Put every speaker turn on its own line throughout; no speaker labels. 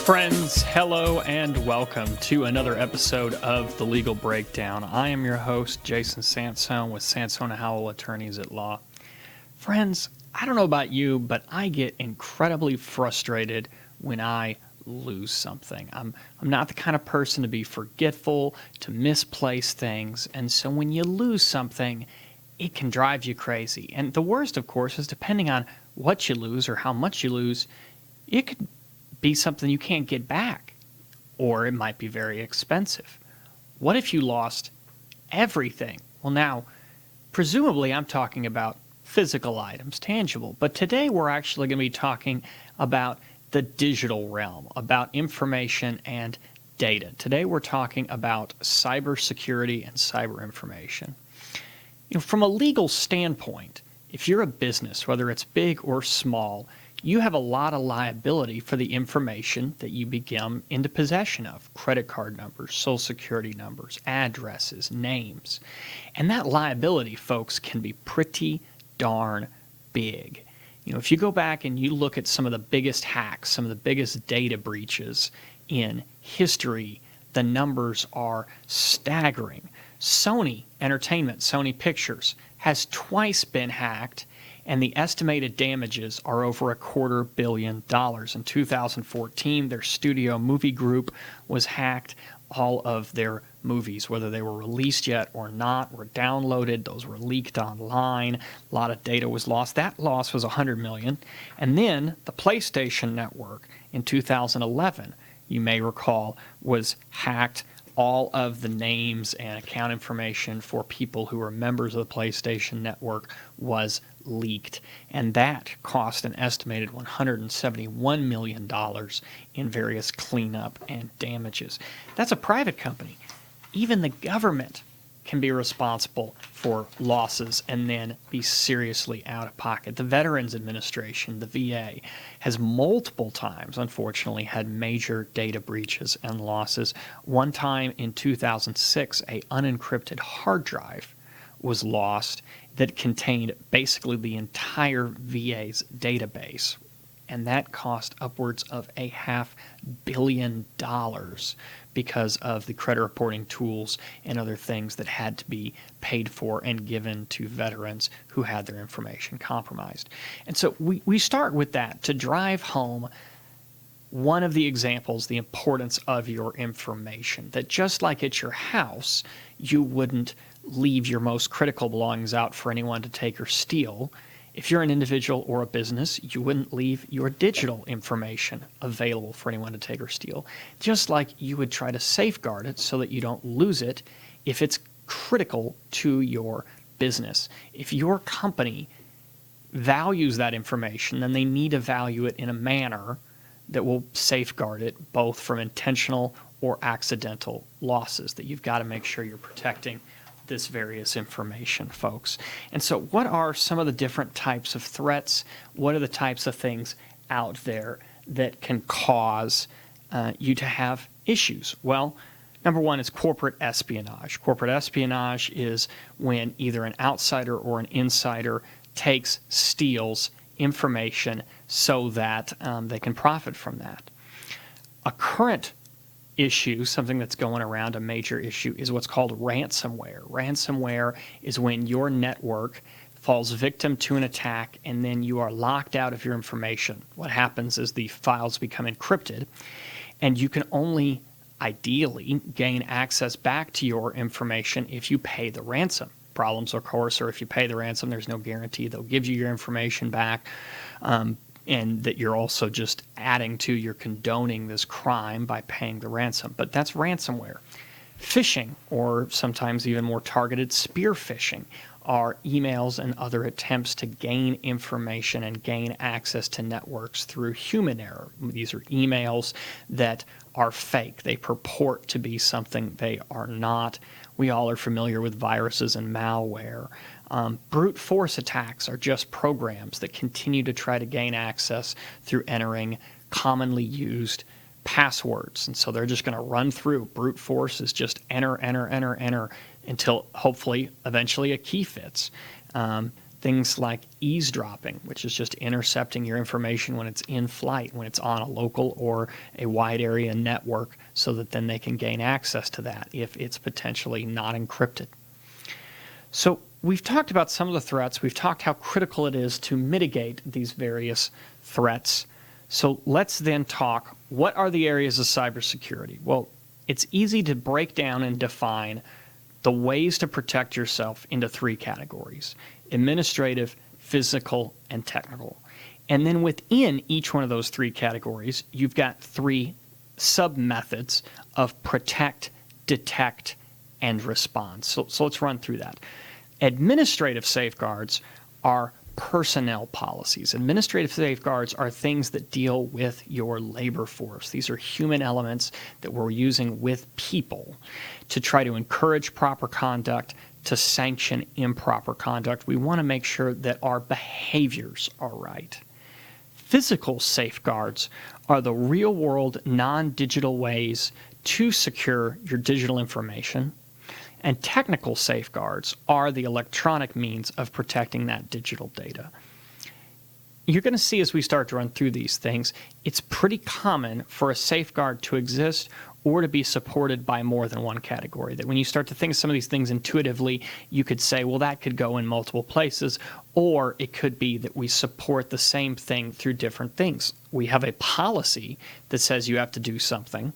Friends, hello and welcome to another episode of The Legal Breakdown. I am your host, Jason Sansone with Sansone Howell Attorneys at Law. Friends, I don't know about you, but I get incredibly frustrated when I lose something. I'm not the kind of person to be forgetful, to misplace things, and so when you lose something, it can drive you crazy. And the worst, of course, is depending on what you lose or how much you lose, it could be something you can't get back, or it might be very expensive. What if you lost everything? Well, now, presumably I'm talking about physical items, tangible, but today we're actually going to be talking about the digital realm, about information and data. Today we're talking about cybersecurity and cyber information. From a legal standpoint, if you're a business, whether it's big or small, you have a lot of liability for the information that you become into possession of. Credit card numbers, social security numbers, addresses, names. And that liability, folks, can be pretty darn big. If you go back and you look at some of the biggest hacks, some of the biggest data breaches in history, the numbers are staggering. Sony Entertainment, Sony Pictures, has twice been hacked, and the estimated damages are over $250 million. In 2014, their studio movie group was hacked. All of their movies, whether they were released yet or not, were downloaded. Those were leaked online. A lot of data was lost. That loss was $100 million. And then the PlayStation Network in 2011, you may recall, was hacked. All of the names and account information for people who were members of the PlayStation Network was leaked, and that cost an estimated $171 million in various cleanup and damages. That's a private company. Even the government can be responsible for losses and then be seriously out of pocket. The Veterans Administration, the VA, has multiple times, unfortunately, had major data breaches and losses. One time in 2006, an unencrypted hard drive was lost that contained basically the entire VA's database, and that cost upwards of $500 million because of the credit reporting tools and other things that had to be paid for and given to veterans who had their information compromised. And so we start with that to drive home one of the examples, the importance of your information, that just like at your house, you wouldn't leave your most critical belongings out for anyone to take or steal. If you're an individual or a business, you wouldn't leave your digital information available for anyone to take or steal, just like you would try to safeguard it so that you don't lose it if it's critical to your business. If your company values that information, then they need to value it in a manner that will safeguard it both from intentional or accidental losses, that you've got to make sure you're protecting this various information, folks. And so what are some of the different types of threats? What are the types of things out there that can cause you to have issues? Well, number one is corporate espionage. Corporate espionage is when either an outsider or an insider steals information so that they can profit from that. A current issue, something that's going around, a major issue, is what's called ransomware. Ransomware is when your network falls victim to an attack and then you are locked out of your information. What happens is the files become encrypted and you can only ideally gain access back to your information if you pay the ransom. Problems, of course, or if you pay the ransom, there's no guarantee they'll give you your information back. And that you're also just adding to, you're condoning this crime by paying the ransom. But that's ransomware. Phishing, or sometimes even more targeted spear phishing, are emails and other attempts to gain information and gain access to networks through human error. These are emails that are fake. They purport to be something they are not. We all are familiar with viruses and malware. Brute force attacks are just programs that continue to try to gain access through entering commonly used passwords. And so they're just going to run through. Brute force is just enter until hopefully eventually a key fits. Things like eavesdropping, which is just intercepting your information when it's in flight, when it's on a local or a wide area network, so that then they can gain access to that if it's potentially not encrypted. So we've talked about some of the threats. We've talked how critical it is to mitigate these various threats. So let's then talk, what are the areas of cybersecurity? Well, it's easy to break down and define the ways to protect yourself into three categories: administrative, physical, and technical. And then within each one of those three categories, you've got three sub-methods of protect, detect, and respond. So let's run through that. Administrative safeguards are personnel policies. Administrative safeguards are things that deal with your labor force. These are human elements that we're using with people to try to encourage proper conduct, to sanction improper conduct. We want to make sure that our behaviors are right. Physical safeguards are the real-world, non-digital ways to secure your digital information. And technical safeguards are the electronic means of protecting that digital data. You're going to see as we start to run through these things, it's pretty common for a safeguard to exist or to be supported by more than one category. That when you start to think of some of these things intuitively, you could say, well, that could go in multiple places, or it could be that we support the same thing through different things. We have a policy that says you have to do something,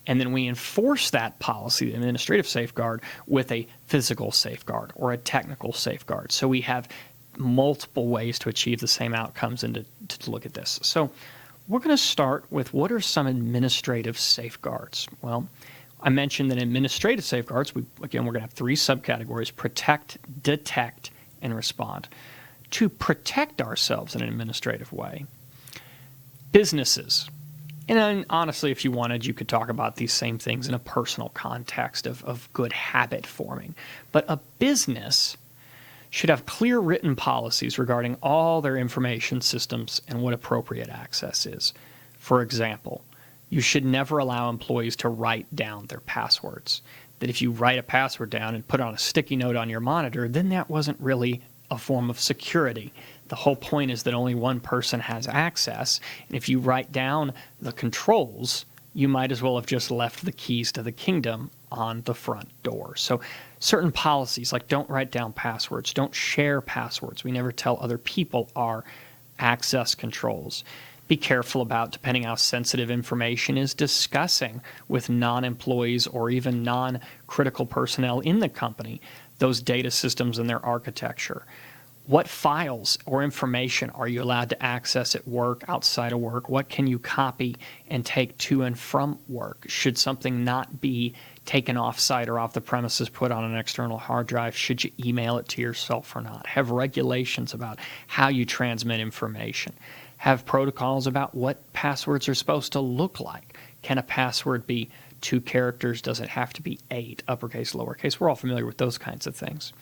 and then we enforce that policy, the administrative safeguard, with a physical safeguard or a technical safeguard. So we have multiple ways to achieve the same outcomes and to look at this. So we're going to start with, what are some administrative safeguards? Well, I mentioned that administrative safeguards, we're going to have three subcategories: protect, detect, and respond. To protect ourselves in an administrative way, businesses, and then honestly, if you wanted, you could talk about these same things in a personal context of good habit forming. But a business should have clear written policies regarding all their information systems and what appropriate access is. For example, you should never allow employees to write down their passwords. That if you write a password down and put it on a sticky note on your monitor, then that wasn't really a form of security. The whole point is that only one person has access, and if you write down the controls, you might as well have just left the keys to the kingdom on the front door. So certain policies, like don't write down passwords, don't share passwords. We never tell other people our access controls. Be careful about, depending how sensitive information is, discussing with non-employees or even non-critical personnel in the company those data systems and their architecture. What files or information are you allowed to access at work, outside of work? What can you copy and take to and from work? Should something not be taken off-site or off the premises, put on an external hard drive? Should you email it to yourself or not? Have regulations about how you transmit information. Have protocols about what passwords are supposed to look like. Can a password be 2 characters? Does it have to be 8, uppercase, lowercase? We're all familiar with those kinds of things.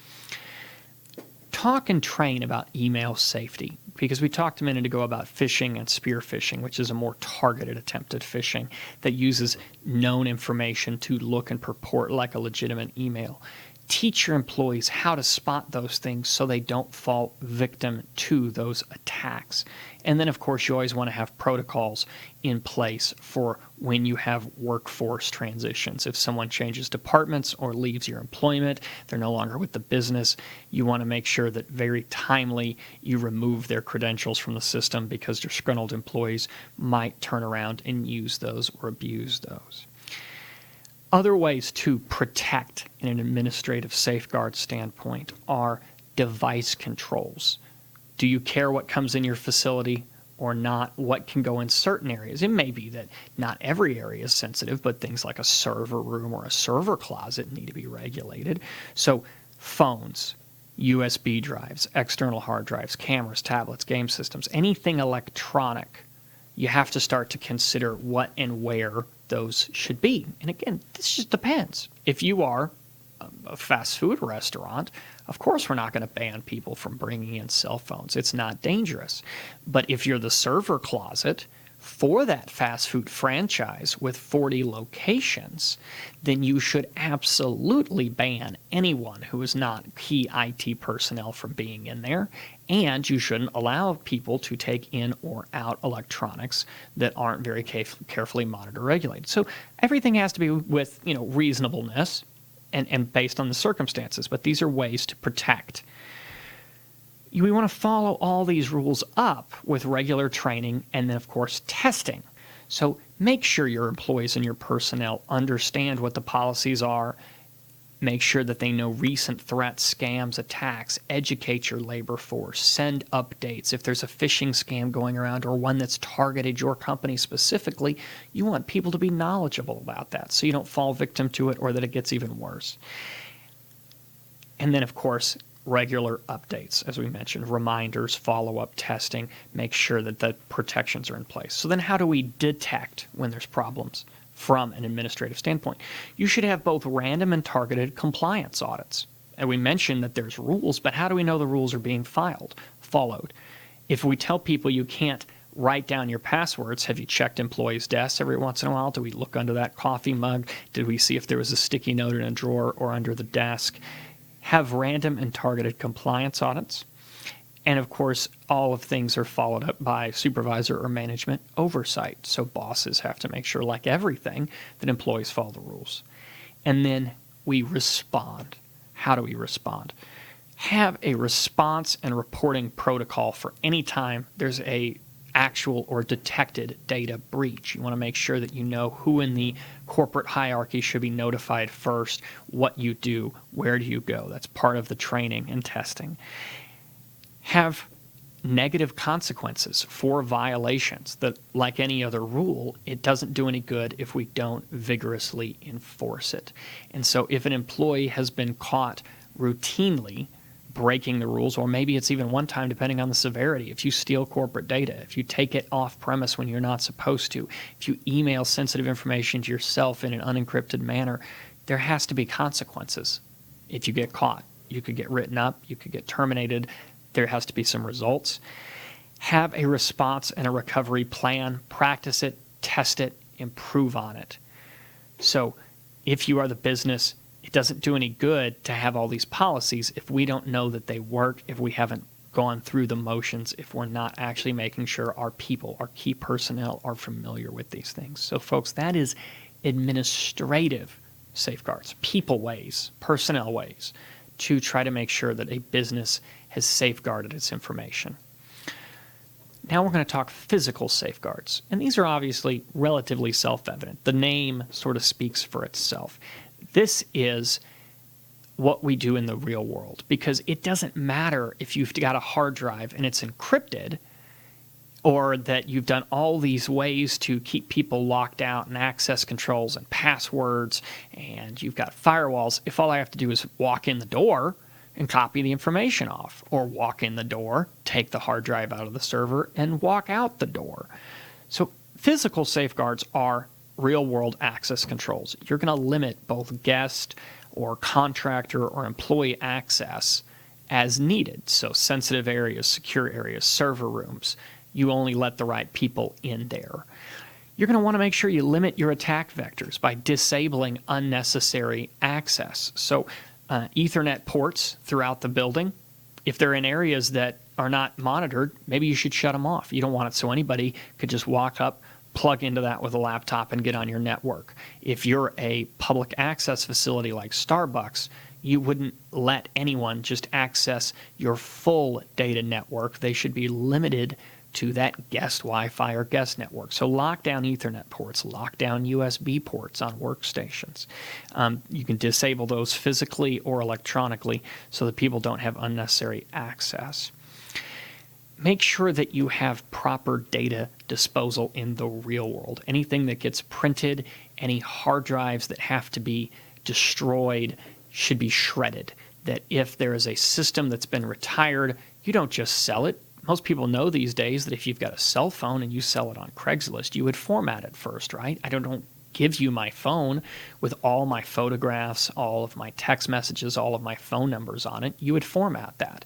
Talk and train about email safety, because we talked a minute ago about phishing and spear phishing, which is a more targeted attempt at phishing that uses known information to look and purport like a legitimate email. Teach your employees how to spot those things so they don't fall victim to those attacks. And then, of course, you always want to have protocols in place for when you have workforce transitions. If someone changes departments or leaves your employment, they're no longer with the business, you want to make sure that very timely you remove their credentials from the system, because disgruntled employees might turn around and use those or abuse those. Other ways to protect in an administrative safeguard standpoint are device controls. Do you care what comes in your facility or not? What can go in certain areas? It may be that not every area is sensitive, but things like a server room or a server closet need to be regulated. So phones, USB drives, external hard drives, cameras, tablets, game systems, anything electronic, you have to start to consider what and where those should be. And again, this just depends. If you are a fast food restaurant, of course we're not going to ban people from bringing in cell phones. It's not dangerous. But if you're the server closet for that fast food franchise with 40 locations, then you should absolutely ban anyone who is not key IT personnel from being in there. And you shouldn't allow people to take in or out electronics that aren't very carefully monitored or regulated. So everything has to be with, reasonableness and based on the circumstances. But these are ways to protect. We want to follow all these rules up with regular training and then, of course, testing. So make sure your employees and your personnel understand what the policies are. Make sure that they know recent threats, scams, attacks. Educate your labor force. Send updates. If there's a phishing scam going around or one that's targeted your company specifically, you want people to be knowledgeable about that so you don't fall victim to it or that it gets even worse. And then, of course, regular updates, as we mentioned, reminders, follow-up testing, make sure that the protections are in place. So then how do we detect when there's problems from an administrative standpoint? You should have both random and targeted compliance audits. And we mentioned that there's rules, but how do we know the rules are being followed? If we tell people you can't write down your passwords, have you checked employees' desks every once in a while? Do we look under that coffee mug? Did we see if there was a sticky note in a drawer or under the desk? Have random and targeted compliance audits. And of course, all of things are followed up by supervisor or management oversight. So bosses have to make sure, like everything, that employees follow the rules. And then we respond. How do we respond? Have a response and reporting protocol for any time there's a actual or detected data breach. You want to make sure that you know who in the corporate hierarchy should be notified first, what you do, where do you go. That's part of the training and testing. Have negative consequences for violations that, like any other rule, it doesn't do any good if we don't vigorously enforce it. And so if an employee has been caught routinely breaking the rules, or maybe it's even one time depending on the severity. If you steal corporate data, if you take it off premise when you're not supposed to, if you email sensitive information to yourself in an unencrypted manner, there has to be consequences. If you get caught, you could get written up, you could get terminated, there has to be some results. Have a response and a recovery plan, practice it, test it, improve on it. So if you are the business, it doesn't do any good to have all these policies if we don't know that they work, if we haven't gone through the motions, if we're not actually making sure our people, our key personnel, are familiar with these things. So, folks, that is administrative safeguards, people ways, personnel ways, to try to make sure that a business has safeguarded its information. Now we're going to talk physical safeguards. And these are obviously relatively self-evident. The name sort of speaks for itself. This is what we do in the real world, because it doesn't matter if you've got a hard drive and it's encrypted, or that you've done all these ways to keep people locked out and access controls and passwords, and you've got firewalls. If all I have to do is walk in the door and copy the information off, or walk in the door, take the hard drive out of the server, and walk out the door. So physical safeguards are real-world access controls. You're going to limit both guest or contractor or employee access as needed. So sensitive areas, secure areas, server rooms, you only let the right people in there. You're going to want to make sure you limit your attack vectors by disabling unnecessary access. So Ethernet ports throughout the building, if they're in areas that are not monitored, maybe you should shut them off. You don't want it so anybody could just walk up, plug into that with a laptop and get on your network. If you're a public access facility like Starbucks, you wouldn't let anyone just access your full data network. They should be limited to that guest Wi-Fi or guest network. So lock down Ethernet ports, lock down USB ports on workstations. You can disable those physically or electronically so that people don't have unnecessary access. Make sure that you have proper data disposal in the real world. Anything that gets printed, any hard drives that have to be destroyed should be shredded. That if there is a system that's been retired, you don't just sell it. Most people know these days that if you've got a cell phone and you sell it on Craigslist, you would format it first, right? I don't give you my phone with all my photographs, all of my text messages, all of my phone numbers on it. You would format that.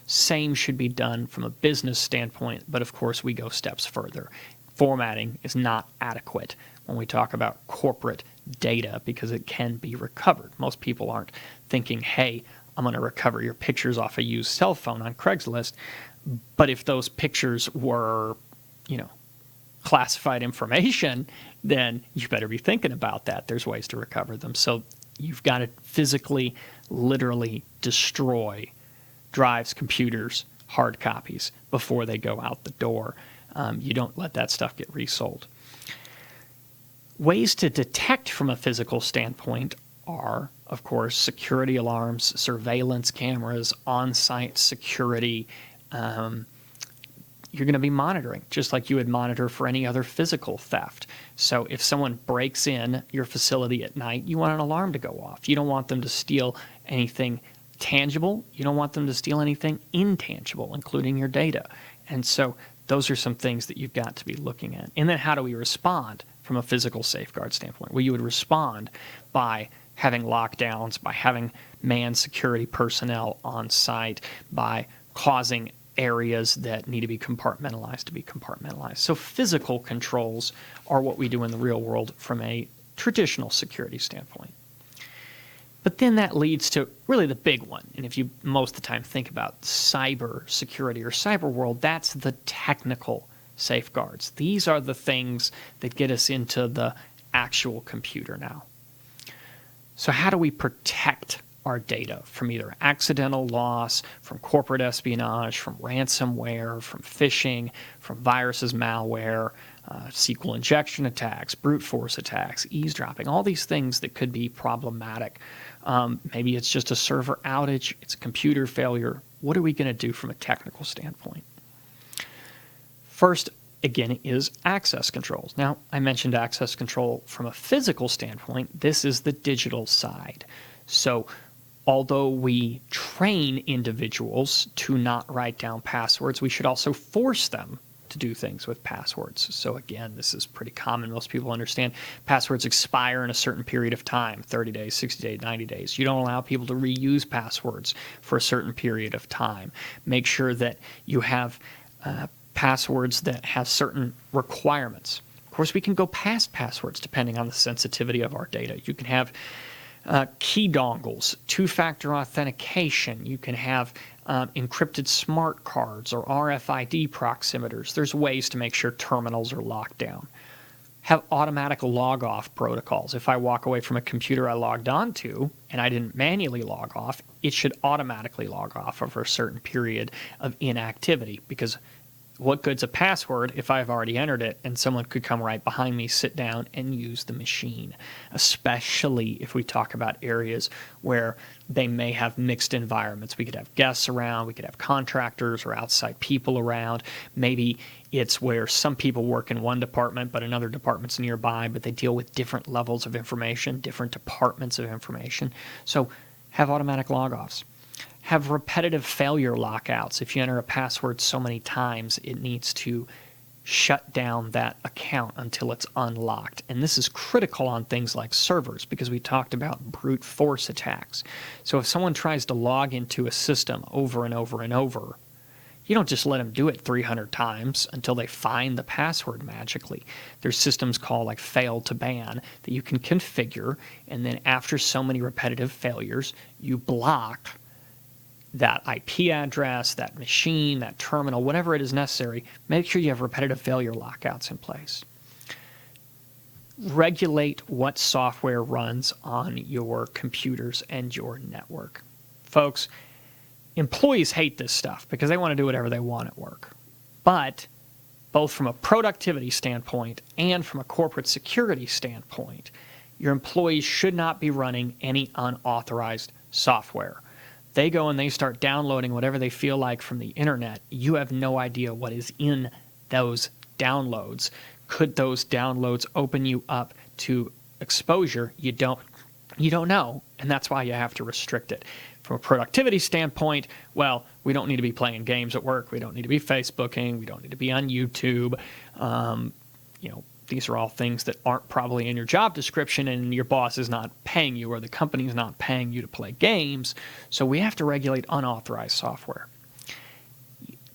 Same should be done from a business standpoint, but of course we go steps further. formatting is not adequate when we talk about corporate data because it can be recovered. Most people aren't thinking, hey, I'm going to recover your pictures off a used cell phone on Craigslist. But if those pictures were, classified information, then you better be thinking about that. There's ways to recover them. So you've got to physically, literally destroy drives, computers, hard copies before they go out the door. You don't let that stuff get resold. Ways to detect from a physical standpoint are, of course, security alarms, surveillance cameras, on-site security. You're going to be monitoring, just like you would monitor for any other physical theft. So if someone breaks in your facility at night, you want an alarm to go off. You don't want them to steal anything tangible. You don't want them to steal anything intangible, including your data. And so those are some things that you've got to be looking at. And then how do we respond from a physical safeguard standpoint? Well, you would respond by having lockdowns, by having manned security personnel on site, by causing areas that need to be compartmentalized. So physical controls are what we do in the real world from a traditional security standpoint. But then that leads to really the big one. And if you most of the time think about cyber security or cyber world, that's the technical safeguards. These are the things that get us into the actual computer now. So how do we protect our data from either accidental loss, from corporate espionage, from ransomware, from phishing, from viruses, malware, SQL injection attacks, brute force attacks, eavesdropping, all these things that could be problematic. Maybe it's just a server outage, it's a computer failure. What are we going to do from a technical standpoint? First, again, is access controls. Now, I mentioned access control from a physical standpoint. This is the digital side. So although we train individuals to not write down passwords, we should also force them to do things with passwords. So again, this is pretty common. Most people understand passwords expire in a certain period of time, 30 days, 60 days, 90 days. You don't allow people to reuse passwords for a certain period of time. Make sure that you have passwords that have certain requirements. Of course, we can go past passwords depending on the sensitivity of our data. You can have key dongles, two-factor authentication. You can have encrypted smart cards or RFID proximeters. There's ways to make sure terminals are locked down. Have automatic log-off protocols. If I walk away from a computer I logged onto and I didn't manually log off, it should automatically log off over a certain period of inactivity, because what good's a password if I've already entered it and someone could come right behind me, sit down, and use the machine, especially if we talk about areas where they may have mixed environments. We could have guests around, we could have contractors or outside people around. Maybe it's where some people work in one department but another department's nearby, but they deal with different levels of information, different departments of information. So have automatic log-offs. Have repetitive failure lockouts. If you enter a password so many times, it needs to shut down that account until it's unlocked. And this is critical on things like servers, because we talked about brute force attacks. So if someone tries to log into a system over and over and over, you don't just let them do it 300 times until they find the password magically. There's systems called like fail to ban that you can configure, and then after so many repetitive failures, you block that IP address, that machine, that terminal, whatever it is necessary. Make sure you have repetitive failure lockouts in place. Regulate what software runs on your computers and your network. Folks, employees hate this stuff because they want to do whatever they want at work. But both from a productivity standpoint and from a corporate security standpoint, your employees should not be running any unauthorized software. They go and they start downloading whatever they feel like from the internet. You have no idea what is in those downloads. Could those downloads open you up to exposure? You don't know, and that's why you have to restrict it. From a productivity standpoint, well, we don't need to be playing games at work. We don't need to be Facebooking. We don't need to be on YouTube. These are all things that aren't probably in your job description, and your boss is not paying you or the company is not paying you to play games. So we have to regulate unauthorized software.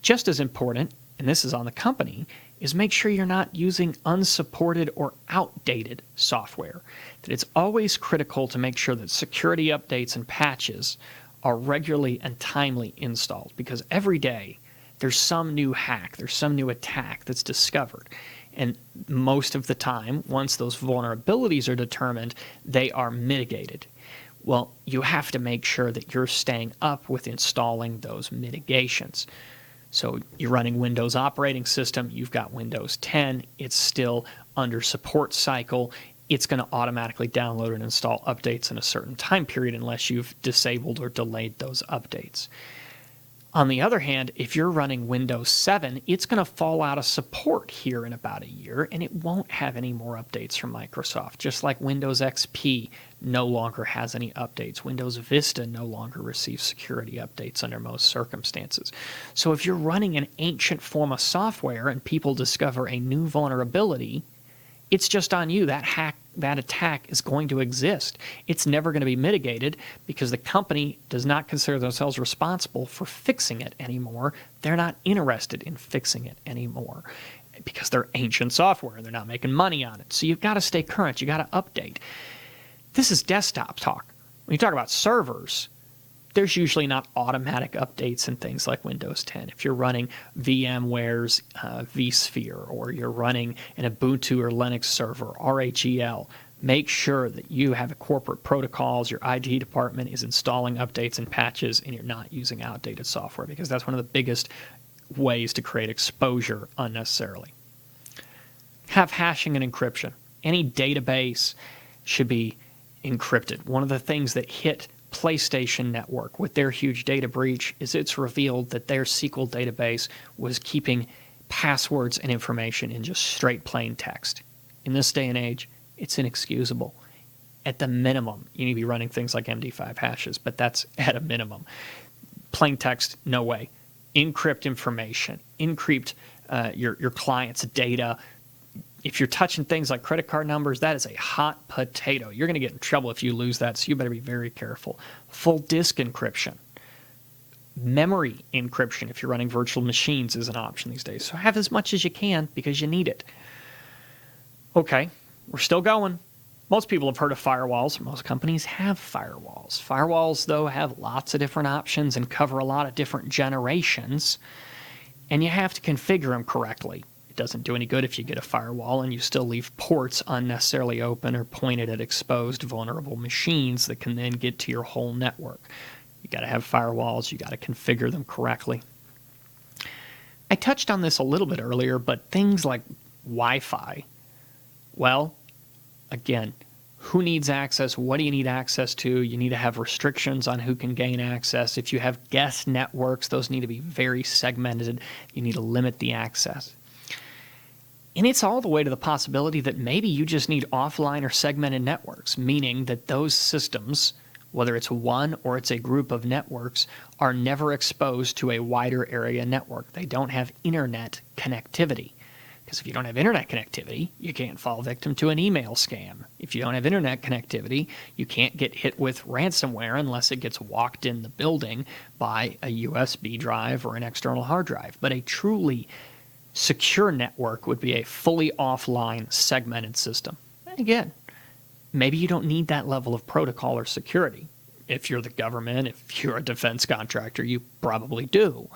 Just as important, and this is on the company, is make sure you're not using unsupported or outdated software. That it's always critical to make sure that security updates and patches are regularly and timely installed, because every day there's some new hack, there's some new attack that's discovered. And most of the time, once those vulnerabilities are determined, they are mitigated. Well, you have to make sure that you're staying up with installing those mitigations. So you're running Windows operating system, you've got Windows 10, it's still under support cycle. It's going to automatically download and install updates in a certain time period unless you've disabled or delayed those updates. On the other hand, if you're running Windows 7, it's going to fall out of support here in about a year, and it won't have any more updates from Microsoft. Just like Windows XP no longer has any updates. Windows Vista no longer receives security updates under most circumstances. So if you're running an ancient form of software and people discover a new vulnerability, it's just on you. That attack is going to exist. It's never going to be mitigated because the company does not consider themselves responsible for fixing it anymore. They're not interested in fixing it anymore because they're ancient software and they're not making money on it. So you've got to stay current. You've got to update. This is desktop talk. When you talk about servers, there's usually not automatic updates in things like Windows 10. If you're running VMware's vSphere, or you're running an Ubuntu or Linux server, RHEL, make sure that you have corporate protocols, your IT department is installing updates and patches, and you're not using outdated software, because that's one of the biggest ways to create exposure unnecessarily. Have hashing and encryption. Any database should be encrypted. One of the things that hit PlayStation Network with their huge data breach is it's revealed that their SQL database was keeping passwords and information in just straight plain text. In this day and age, it's inexcusable. At the minimum, you need to be running things like MD5 hashes, but that's at a minimum. Plain text, no way. Encrypt information. Encrypt your client's data. If you're touching things like credit card numbers, that is a hot potato. You're going to get in trouble if you lose that, so you better be very careful. Full disk encryption. Memory encryption, if you're running virtual machines, is an option these days. So have as much as you can because you need it. Okay, we're still going. Most people have heard of firewalls. Most companies have firewalls. Firewalls, though, have lots of different options and cover a lot of different generations, and you have to configure them correctly. It doesn't do any good if you get a firewall and you still leave ports unnecessarily open or pointed at exposed vulnerable machines that can then get to your whole network. You got to have firewalls. You got to configure them correctly. I touched on this a little bit earlier, but things like Wi-Fi, well, again, who needs access? What do you need access to? You need to have restrictions on who can gain access. If you have guest networks, those need to be very segmented. You need to limit the access. And it's all the way to the possibility that maybe you just need offline or segmented networks, meaning that those systems, whether it's one or it's a group of networks, are never exposed to a wider area network. They don't have internet connectivity. Because if you don't have internet connectivity, you can't fall victim to an email scam. If you don't have internet connectivity, you can't get hit with ransomware unless it gets walked in the building by a USB drive or an external hard drive. But a truly secure network would be a fully offline segmented system. And again, maybe you don't need that level of protocol or security. If you're the government, if you're a defense contractor, you probably do.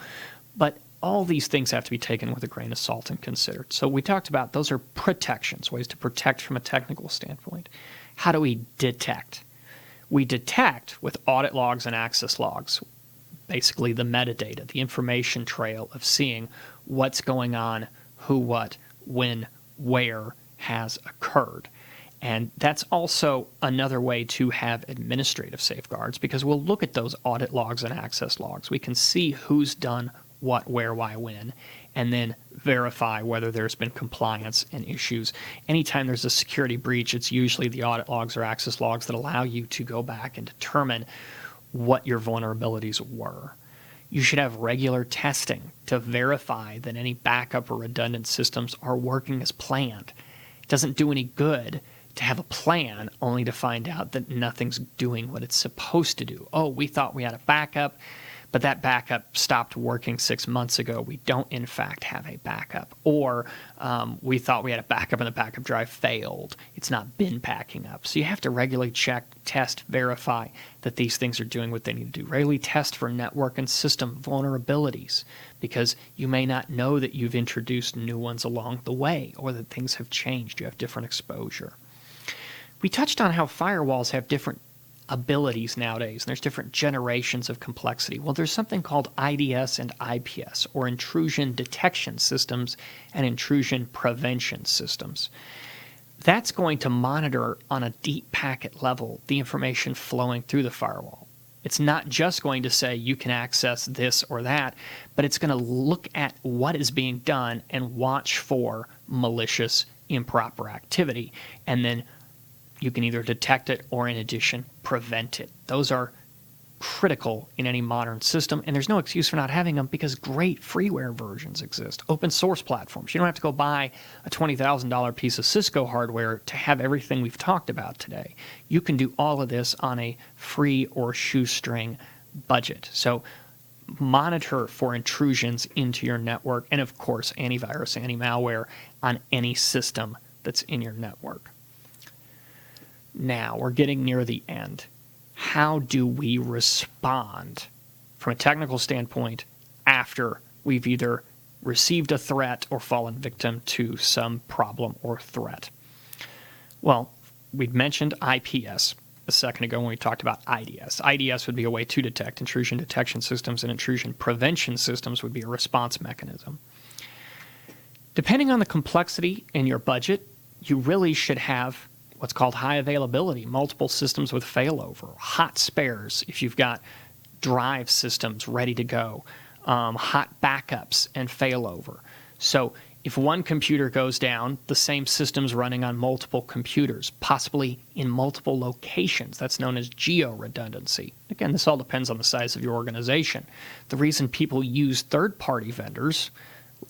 But all these things have to be taken with a grain of salt and considered. So we talked about those are protections, ways to protect from a technical standpoint. How do we detect? We detect with audit logs and access logs, basically the metadata, the information trail of seeing what's going on, who, what, when, where has occurred. And that's also another way to have administrative safeguards, because we'll look at those audit logs and access logs. We can see who's done what, where, why, when, and then verify whether there's been compliance and issues. Anytime there's a security breach, it's usually the audit logs or access logs that allow you to go back and determine what your vulnerabilities were. You should have regular testing to verify that any backup or redundant systems are working as planned. It doesn't do any good to have a plan only to find out that nothing's doing what it's supposed to do. Oh, we thought we had a backup, but that backup stopped working 6 months ago. We don't, in fact, have a backup. Or we thought we had a backup and the backup drive failed. It's not been backing up. So you have to regularly check, test, verify that these things are doing what they need to do. Regularly test for network and system vulnerabilities, because you may not know that you've introduced new ones along the way, or that things have changed. You have different exposure. We touched on how firewalls have different abilities nowadays, and there's different generations of complexity. Well, there's something called IDS and IPS, or intrusion detection systems and intrusion prevention systems. That's going to monitor on a deep packet level the information flowing through the firewall. It's not just going to say you can access this or that, but it's going to look at what is being done and watch for malicious, improper activity, and then you can either detect it or, in addition, prevent it. Those are critical in any modern system, and there's no excuse for not having them because great freeware versions exist. Open source platforms. You don't have to go buy a $20,000 piece of Cisco hardware to have everything we've talked about today. You can do all of this on a free or shoestring budget. So monitor for intrusions into your network, and of course, antivirus, anti-malware on any system that's in your network. Now, we're getting near the end. How do we respond from a technical standpoint after we've either received a threat or fallen victim to some problem or threat? Well, we'd mentioned IPS a second ago when we talked about IDS. IDS would be a way to detect. Intrusion detection systems and intrusion prevention systems would be a response mechanism. Depending on the complexity in your budget, you really should have what's called high availability, multiple systems with failover, hot spares if you've got drive systems ready to go, hot backups and failover. So if one computer goes down, the same system's running on multiple computers, possibly in multiple locations. That's known as geo-redundancy. Again, this all depends on the size of your organization. The reason people use third-party vendors,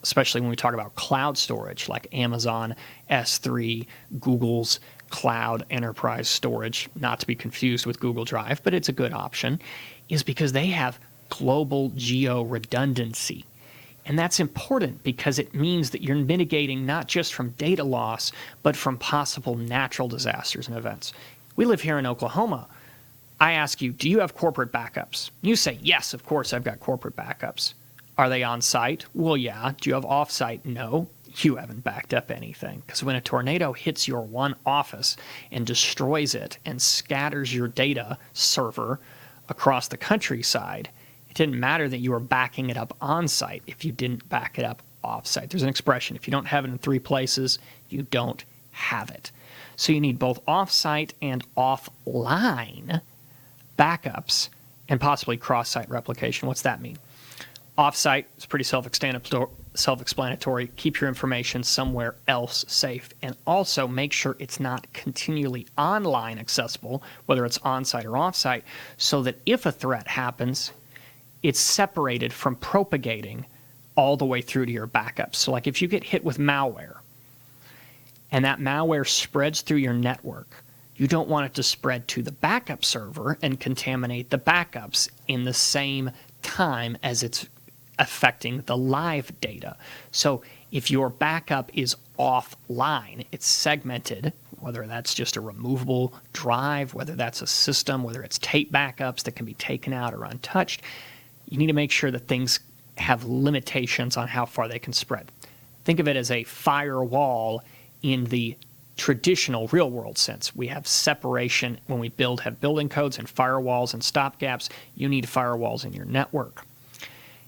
especially when we talk about cloud storage like Amazon S3, Google's cloud enterprise storage, not to be confused with Google Drive, but it's a good option, is because they have global geo-redundancy. And that's important because it means that you're mitigating not just from data loss, but from possible natural disasters and events. We live here in Oklahoma. I ask you, do you have corporate backups? You say, yes, of course I've got corporate backups. Are they on site? Well, yeah. Do you have off site? No. You haven't backed up anything, because when a tornado hits your one office and destroys it and scatters your data server across the countryside, it didn't matter that you were backing it up on site if you didn't back it up off site. There's an expression: if you don't have it in 3 places, you don't have it. So you need both off site and offline backups and possibly cross site replication. What's that mean? Off-site is pretty self-explanatory. Keep your information somewhere else safe. And also make sure it's not continually online accessible, whether it's on-site or off-site, so that if a threat happens, it's separated from propagating all the way through to your backups. So like if you get hit with malware, and that malware spreads through your network, you don't want it to spread to the backup server and contaminate the backups in the same time as it's affecting the live data. So if your backup is offline, it's segmented, whether that's just a removable drive, whether that's a system, whether it's tape backups that can be taken out or untouched, you need to make sure that things have limitations on how far they can spread. Think of it as a firewall in the traditional real-world sense. We have separation when we have building codes and firewalls and stopgaps. You need firewalls in your network.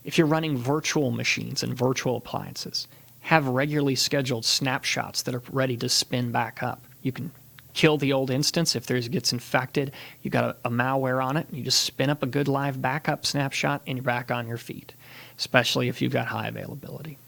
If you're running virtual machines and virtual appliances, have regularly scheduled snapshots that are ready to spin back up. You can kill the old instance if it gets infected. You got a malware on it, and you just spin up a good live backup snapshot, and you're back on your feet, especially if you've got high availability.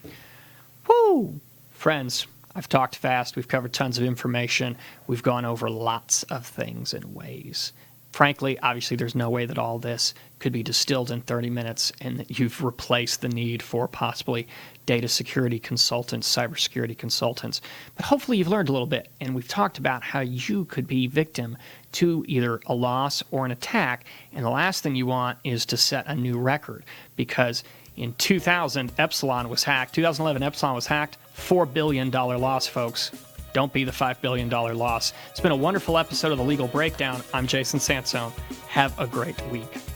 Woo! Friends, I've talked fast. We've covered tons of information. We've gone over lots of things and ways. Frankly, obviously, there's no way that all this could be distilled in 30 minutes and that you've replaced the need for possibly data security consultants, cybersecurity consultants. But hopefully you've learned a little bit, and we've talked about how you could be victim to either a loss or an attack. And the last thing you want is to set a new record, because in 2000, Epsilon was hacked. 2011, Epsilon was hacked. $4 billion loss, folks. Don't be the $5 billion loss. It's been a wonderful episode of The Legal Breakdown. I'm Jason Sansone. Have a great week.